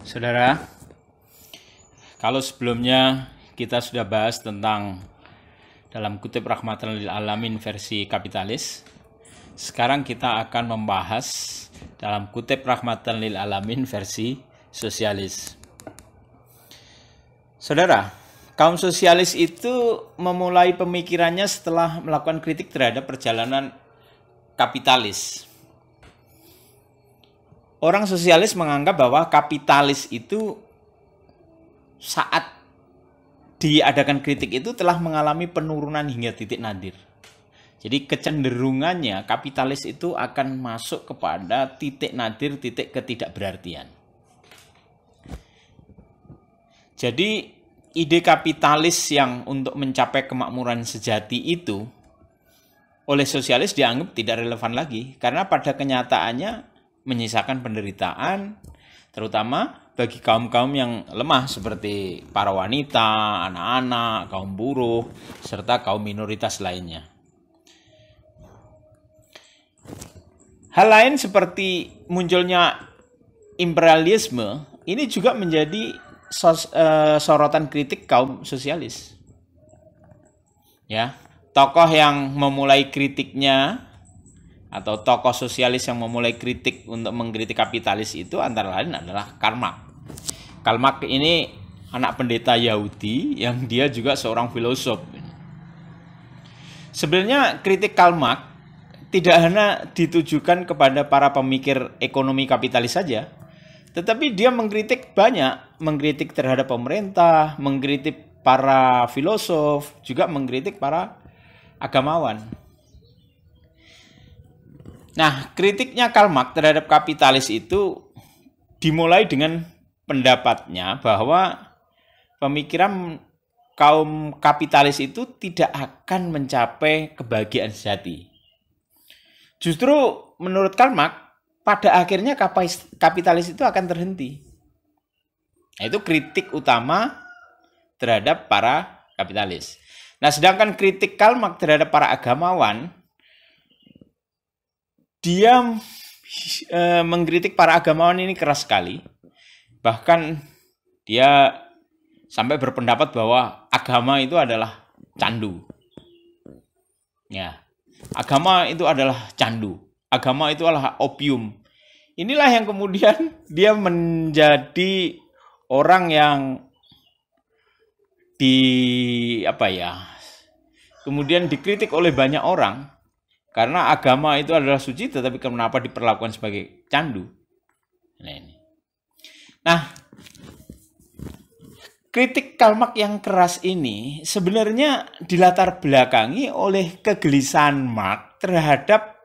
Saudara, kalau sebelumnya kita sudah bahas tentang dalam kutip rahmatan lil alamin versi kapitalis, sekarang kita akan membahas dalam kutip rahmatan lil alamin versi sosialis. Saudara, kaum sosialis itu memulai pemikirannya setelah melakukan kritik terhadap perjalanan kapitalis. Orang sosialis menganggap bahwa kapitalis itu saat diadakan kritik itu telah mengalami penurunan hingga titik nadir. Jadi kecenderungannya kapitalis itu akan masuk kepada titik nadir, titik ketidakberartian. Jadi ide kapitalis yang untuk mencapai kemakmuran sejati itu oleh sosialis dianggap tidak relevan lagi karena pada kenyataannya menyisakan penderitaan, terutama bagi kaum-kaum yang lemah seperti para wanita, anak-anak, kaum buruh, serta kaum minoritas lainnya. Hal lain seperti munculnya imperialisme ini juga menjadi sorotan kritik kaum sosialis. Ya, tokoh yang memulai kritiknya atau tokoh sosialis yang memulai kritik untuk mengkritik kapitalis itu antara lain adalah Karl Marx. Karl Marx ini anak pendeta Yahudi yang dia juga seorang filosof. Sebenarnya kritik Karl Marx tidak hanya ditujukan kepada para pemikir ekonomi kapitalis saja, tetapi dia mengkritik banyak, mengkritik terhadap pemerintah, mengkritik para filosof, juga mengkritik para agamawan. Nah, kritiknya Karl Marx terhadap kapitalis itu dimulai dengan pendapatnya bahwa pemikiran kaum kapitalis itu tidak akan mencapai kebahagiaan sejati. Justru menurut Karl Marx, pada akhirnya kapitalis itu akan terhenti. Nah, itu kritik utama terhadap para kapitalis. Nah, sedangkan kritik Karl Marx terhadap para agamawan, dia mengkritik para agamawan ini keras sekali. Bahkan dia sampai berpendapat bahwa agama itu adalah candu. Ya, agama itu adalah candu. Agama itu adalah opium. Inilah yang kemudian dia menjadi orang yang kemudian dikritik oleh banyak orang. Karena agama itu adalah suci, tetapi kenapa diperlakukan sebagai candu? Nah, kritik Karl Marx yang keras ini sebenarnya dilatar belakangi oleh kegelisahan Marx terhadap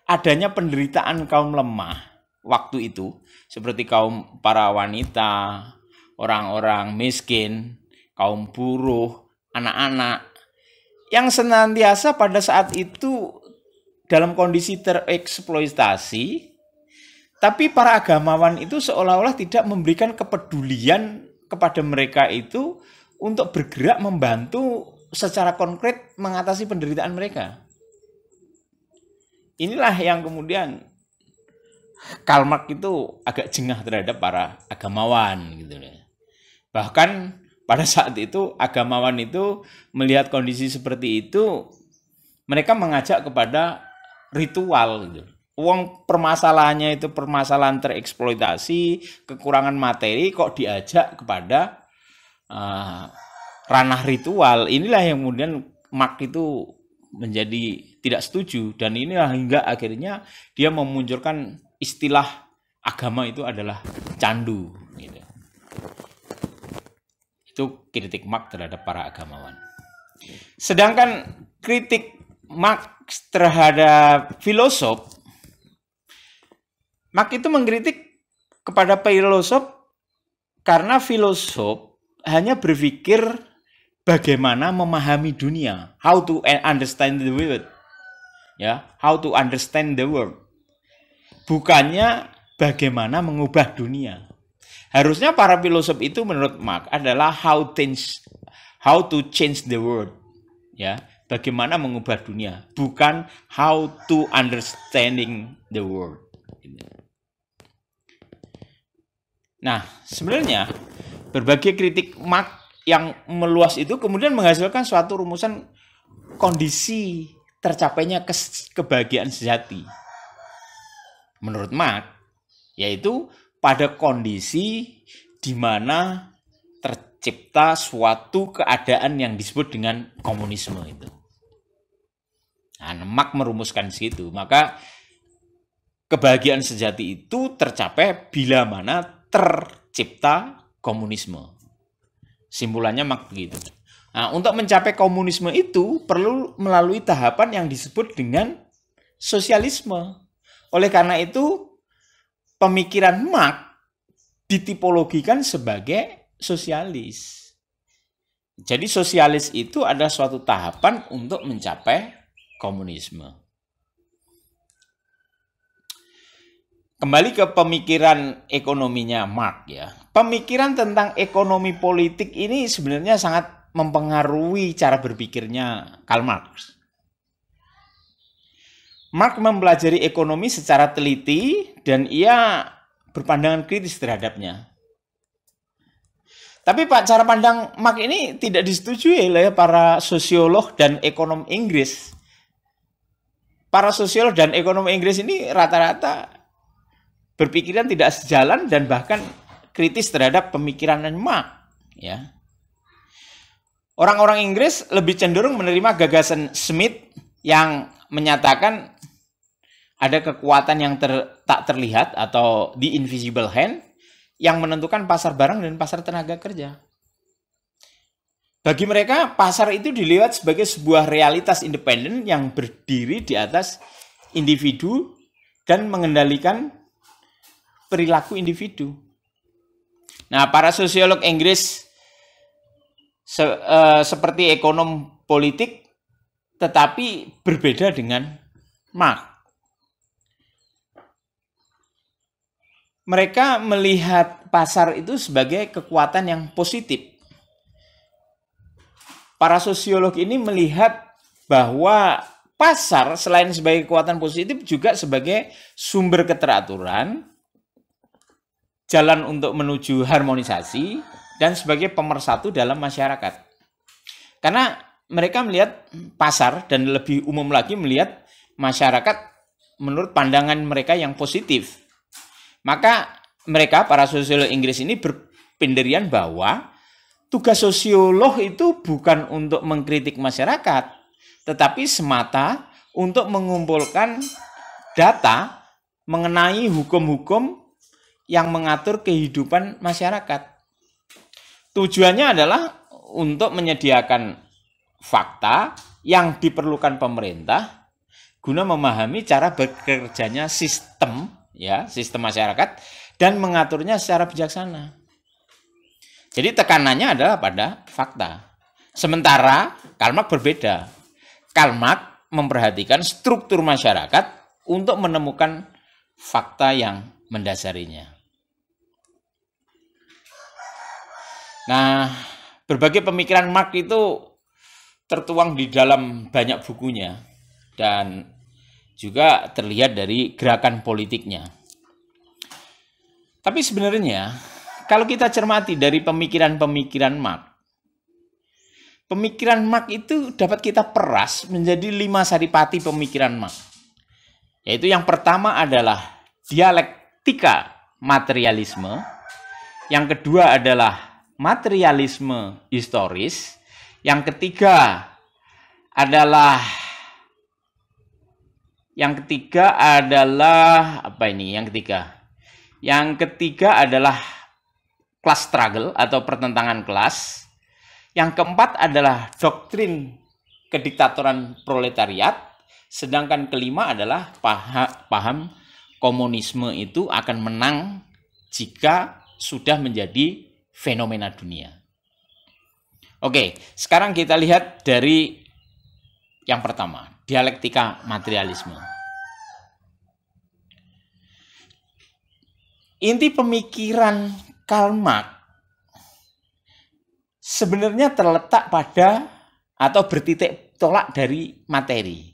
adanya penderitaan kaum lemah waktu itu, seperti kaum para wanita, orang-orang miskin, kaum buruh, anak-anak, yang senantiasa pada saat itu dalam kondisi tereksploitasi, tapi para agamawan itu seolah-olah tidak memberikan kepedulian kepada mereka itu untuk bergerak membantu secara konkret mengatasi penderitaan mereka. Inilah yang kemudian Karl Marx itu agak jengah terhadap para agamawan gitu. Bahkan pada saat itu agamawan itu melihat kondisi seperti itu, mereka mengajak kepada ritual gitu. Uang permasalahannya itu permasalahan tereksploitasi, kekurangan materi, kok diajak kepada ranah ritual. Inilah yang kemudian Marx itu menjadi tidak setuju, dan inilah hingga akhirnya dia memunculkan istilah agama itu adalah candu gitu. Itu kritik Marx terhadap para agamawan. Sedangkan kritik Marx terhadap filosof, Marx itu mengkritik kepada filosof karena filosof hanya berpikir bagaimana memahami dunia, how to understand the world, ya, how to understand the world, bukannya bagaimana mengubah dunia. Harusnya para filosof itu menurut Marx adalah how to change the world, ya, bagaimana mengubah dunia, bukan how to understanding the world. Nah, sebenarnya berbagai kritik Marx yang meluas itu kemudian menghasilkan suatu rumusan kondisi tercapainya kebahagiaan sejati. Menurut Marx, yaitu pada kondisi di mana tercipta suatu keadaan yang disebut dengan komunisme itu. Nah, Marx merumuskan situ. Maka kebahagiaan sejati itu tercapai bila mana tercipta komunisme. Simpulannya Marx begitu. Nah, untuk mencapai komunisme itu perlu melalui tahapan yang disebut dengan sosialisme. Oleh karena itu, pemikiran Marx ditipologikan sebagai sosialis. Jadi sosialis itu adalah suatu tahapan untuk mencapai komunisme. Kembali ke pemikiran ekonominya Marx ya. Pemikiran tentang ekonomi politik ini sebenarnya sangat mempengaruhi cara berpikirnya Karl Marx. Marx mempelajari ekonomi secara teliti dan ia berpandangan kritis terhadapnya. Tapi cara pandang Marx ini tidak disetujui oleh para sosiolog dan ekonom Inggris. Para sosiolog dan ekonom Inggris ini rata-rata berpikiran tidak sejalan dan bahkan kritis terhadap pemikiran Marx. Ya. Orang-orang Inggris lebih cenderung menerima gagasan Smith yang menyatakan ada kekuatan yang tak terlihat atau the invisible hand yang menentukan pasar barang dan pasar tenaga kerja. Bagi mereka, pasar itu dilihat sebagai sebuah realitas independen yang berdiri di atas individu dan mengendalikan perilaku individu. Nah, para sosiolog Inggris seperti ekonom politik tetapi berbeda dengan Marx. Mereka melihat pasar itu sebagai kekuatan yang positif. Para sosiolog ini melihat bahwa pasar selain sebagai kekuatan positif juga sebagai sumber keteraturan, jalan untuk menuju harmonisasi, dan sebagai pemersatu dalam masyarakat. Karena mereka melihat pasar dan lebih umum lagi melihat masyarakat menurut pandangan mereka yang positif. Maka mereka, para sosiolog Inggris ini berpendirian bahwa tugas sosiolog itu bukan untuk mengkritik masyarakat, tetapi semata untuk mengumpulkan data mengenai hukum-hukum yang mengatur kehidupan masyarakat. Tujuannya adalah untuk menyediakan fakta yang diperlukan pemerintah guna memahami cara bekerjanya sistem masyarakat dan mengaturnya secara bijaksana. Jadi tekanannya adalah pada fakta. Sementara Karl Marx berbeda. Karl Marx memperhatikan struktur masyarakat untuk menemukan fakta yang mendasarinya. Nah, berbagai pemikiran Marx itu tertuang di dalam banyak bukunya dan juga terlihat dari gerakan politiknya. Tapi sebenarnya kalau kita cermati dari pemikiran-pemikiran Marx, pemikiran Marx itu dapat kita peras menjadi 5 saripati pemikiran Marx. Yaitu yang pertama adalah dialektika materialisme, yang kedua adalah materialisme historis, yang ketiga adalah Yang ketiga adalah class struggle atau pertentangan kelas. Yang keempat adalah doktrin kediktatoran proletariat. Sedangkan kelima adalah paham komunisme itu akan menang jika sudah menjadi fenomena dunia. Oke, sekarang kita lihat dari yang pertama, dialektika materialisme. Inti pemikiran Karl Marx sebenarnya terletak pada atau bertitik tolak dari materi.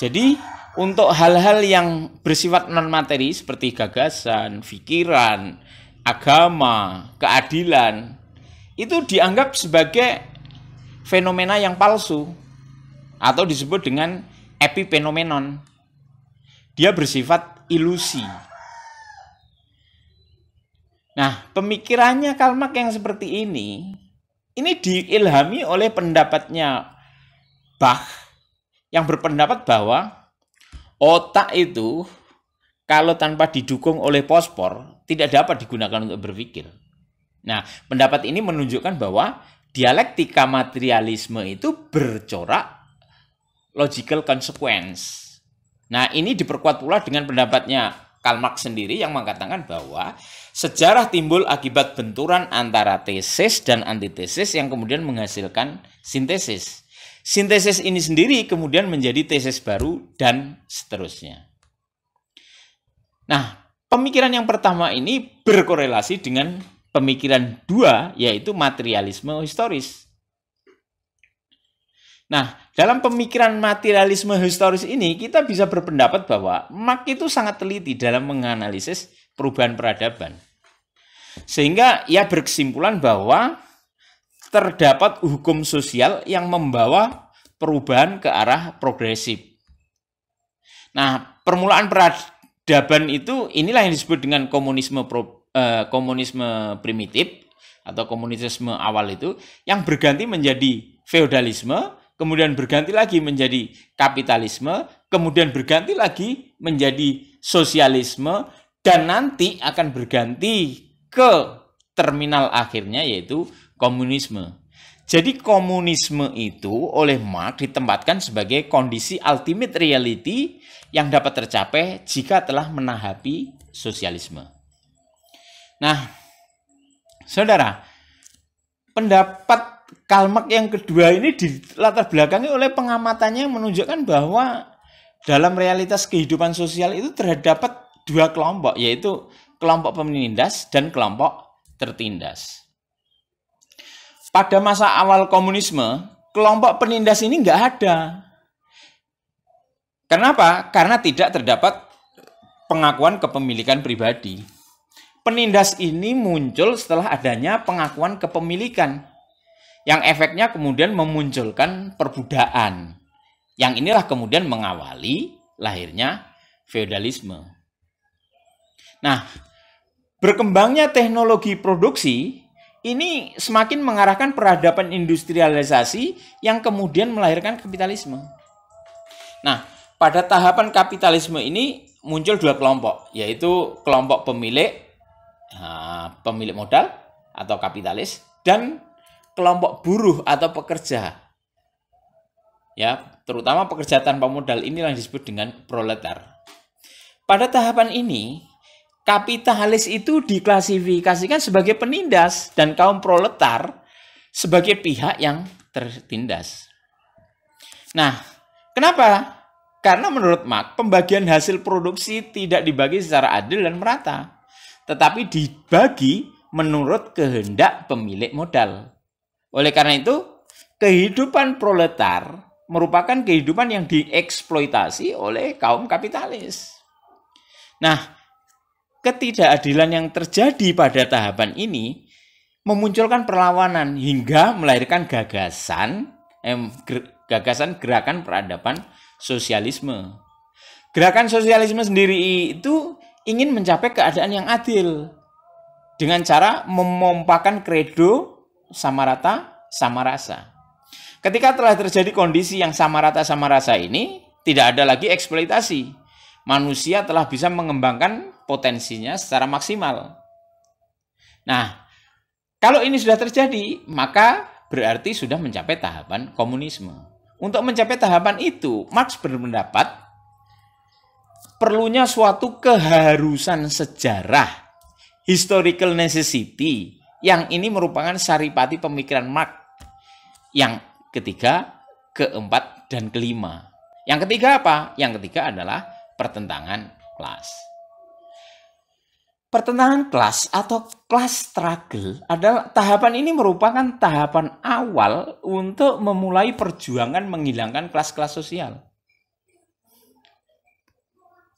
Jadi untuk hal-hal yang bersifat non-materi seperti gagasan, pikiran, agama, keadilan, itu dianggap sebagai fenomena yang palsu atau disebut dengan epifenomenon. Dia bersifat ilusi. Nah, pemikirannya Karl Marx yang seperti ini diilhami oleh pendapatnya Bach yang berpendapat bahwa otak itu kalau tanpa didukung oleh fosfor tidak dapat digunakan untuk berpikir. Nah, pendapat ini menunjukkan bahwa dialektika materialisme itu bercorak logical consequence. Nah, ini diperkuat pula dengan pendapatnya Karl Marx sendiri yang mengatakan bahwa sejarah timbul akibat benturan antara tesis dan antitesis yang kemudian menghasilkan sintesis. Sintesis ini sendiri kemudian menjadi tesis baru dan seterusnya. Nah, pemikiran yang pertama ini berkorelasi dengan pemikiran dua, yaitu materialisme historis. Nah, dalam pemikiran materialisme historis ini kita bisa berpendapat bahwa Marx itu sangat teliti dalam menganalisis perubahan peradaban. Sehingga ia berkesimpulan bahwa terdapat hukum sosial yang membawa perubahan ke arah progresif. Nah, permulaan peradaban itu inilah yang disebut dengan komunisme primitif atau komunisme awal itu yang berganti menjadi feodalisme, kemudian berganti lagi menjadi kapitalisme, kemudian berganti lagi menjadi sosialisme, dan nanti akan berganti ke terminal akhirnya yaitu komunisme. Jadi komunisme itu oleh Marx ditempatkan sebagai kondisi ultimate reality yang dapat tercapai jika telah menahapi sosialisme. Nah, saudara, pendapat Karl Marx yang kedua ini dilatar belakangi oleh pengamatannya yang menunjukkan bahwa dalam realitas kehidupan sosial itu terdapat dua kelompok, yaitu kelompok penindas dan kelompok tertindas. Pada masa awal komunisme, kelompok penindas ini nggak ada. Kenapa? Karena tidak terdapat pengakuan kepemilikan pribadi. Penindas ini muncul setelah adanya pengakuan kepemilikan, yang efeknya kemudian memunculkan perbudakan. Yang inilah kemudian mengawali lahirnya feodalisme. Nah, berkembangnya teknologi produksi ini semakin mengarahkan peradaban industrialisasi yang kemudian melahirkan kapitalisme. Nah, pada tahapan kapitalisme ini muncul dua kelompok, yaitu kelompok pemilik modal atau kapitalis dan kelompok buruh atau pekerja. Ya, terutama pekerja tanpa modal inilah yang disebut dengan proletar. Pada tahapan ini kapitalis itu diklasifikasikan sebagai penindas dan kaum proletar sebagai pihak yang tertindas. Nah, kenapa? Karena menurut Marx, pembagian hasil produksi tidak dibagi secara adil dan merata, tetapi dibagi menurut kehendak pemilik modal. Oleh karena itu, kehidupan proletar merupakan kehidupan yang dieksploitasi oleh kaum kapitalis. Nah, ketidakadilan yang terjadi pada tahapan ini memunculkan perlawanan hingga melahirkan gagasan gerakan peradaban sosialisme. Gerakan sosialisme sendiri itu ingin mencapai keadaan yang adil dengan cara memompakan kredo sama rata sama rasa. Ketika telah terjadi kondisi yang sama rata sama rasa ini, tidak ada lagi eksploitasi. Manusia telah bisa mengembangkan potensinya secara maksimal. Nah, kalau ini sudah terjadi, maka berarti sudah mencapai tahapan komunisme. Untuk mencapai tahapan itu, Marx berpendapat perlunya suatu keharusan sejarah, historical necessity, yang ini merupakan saripati pemikiran Marx. Yang ketiga, keempat, dan kelima. Yang ketiga apa? Yang ketiga adalah pertentangan kelas. Pertentangan kelas atau class struggle adalah tahapan ini merupakan tahapan awal untuk memulai perjuangan menghilangkan kelas-kelas sosial.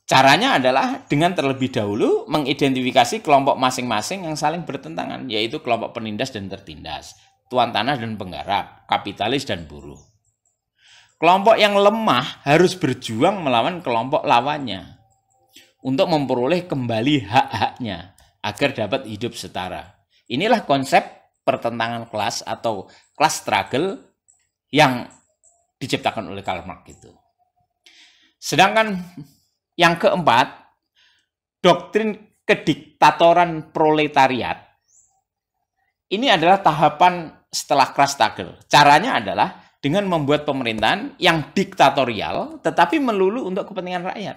Caranya adalah dengan terlebih dahulu mengidentifikasi kelompok masing-masing yang saling bertentangan, yaitu kelompok penindas dan tertindas, tuan tanah dan penggarap, kapitalis dan buruh. Kelompok yang lemah harus berjuang melawan kelompok lawannya untuk memperoleh kembali hak-haknya agar dapat hidup setara. Inilah konsep pertentangan kelas atau class struggle yang diciptakan oleh Karl Marx itu. Sedangkan yang keempat, doktrin kediktatoran proletariat. Ini adalah tahapan setelah class struggle. Caranya adalah dengan membuat pemerintahan yang diktatorial tetapi melulu untuk kepentingan rakyat.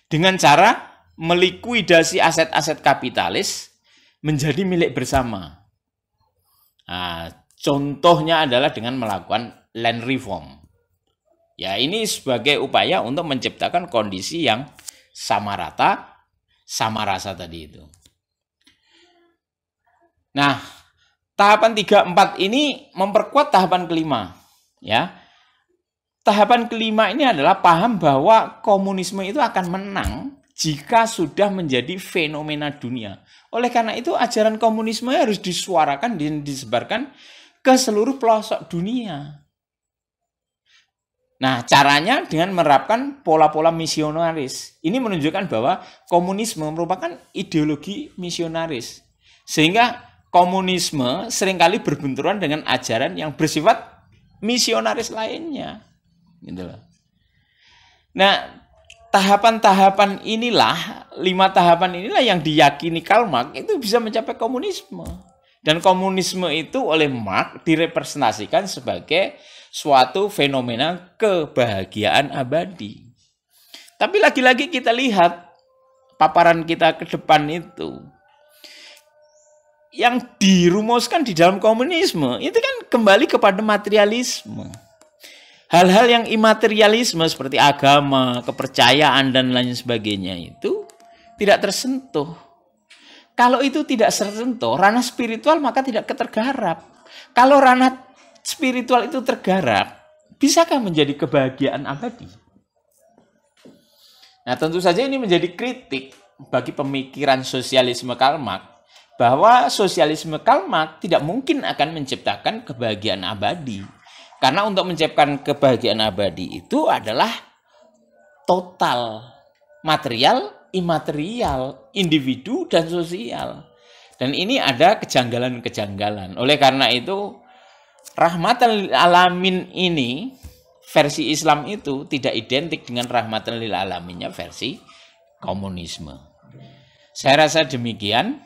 Dengan cara melikuidasi aset-aset kapitalis menjadi milik bersama. Nah, contohnya adalah dengan melakukan land reform. Ya, ini sebagai upaya untuk menciptakan kondisi yang sama rata, sama rasa tadi itu. Nah, tahapan 3-4 ini memperkuat tahapan kelima. Ya, tahapan kelima ini adalah paham bahwa komunisme itu akan menang jika sudah menjadi fenomena dunia. Oleh karena itu, ajaran komunisme harus disuarakan dan disebarkan ke seluruh pelosok dunia. Nah, caranya dengan menerapkan pola-pola misionaris. Ini menunjukkan bahwa komunisme merupakan ideologi misionaris. Sehingga komunisme seringkali berbenturan dengan ajaran yang bersifat misionaris lainnya. Gitu loh. Nah, tahapan-tahapan inilah, 5 tahapan inilah yang diyakini Karl Marx itu bisa mencapai komunisme. Dan komunisme itu oleh Marx direpresentasikan sebagai suatu fenomena kebahagiaan abadi. Tapi lagi-lagi kita lihat paparan kita ke depan itu. Yang dirumuskan di dalam komunisme itu kan kembali kepada materialisme. Hal-hal yang imaterialisme seperti agama, kepercayaan, dan lain sebagainya itu tidak tersentuh. Kalau itu tidak tersentuh, ranah spiritual maka tidak tergarap. Kalau ranah spiritual itu tergarap, bisakah menjadi kebahagiaan abadi? Nah, tentu saja ini menjadi kritik bagi pemikiran sosialisme Karl Marx, bahwa sosialisme Karl Marx tidak mungkin akan menciptakan kebahagiaan abadi. Karena untuk menciptakan kebahagiaan abadi itu adalah total, material, imaterial, individu, dan sosial. Dan ini ada kejanggalan-kejanggalan. Oleh karena itu, rahmatan lil alamin ini, versi Islam itu tidak identik dengan rahmatan lil alaminnya versi komunisme. Saya rasa demikian.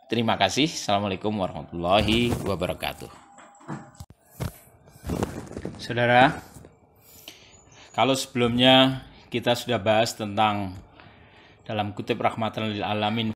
Terima kasih. Assalamualaikum warahmatullahi wabarakatuh. Saudara, kalau sebelumnya kita sudah bahas tentang dalam kutip rahmatan lil alamin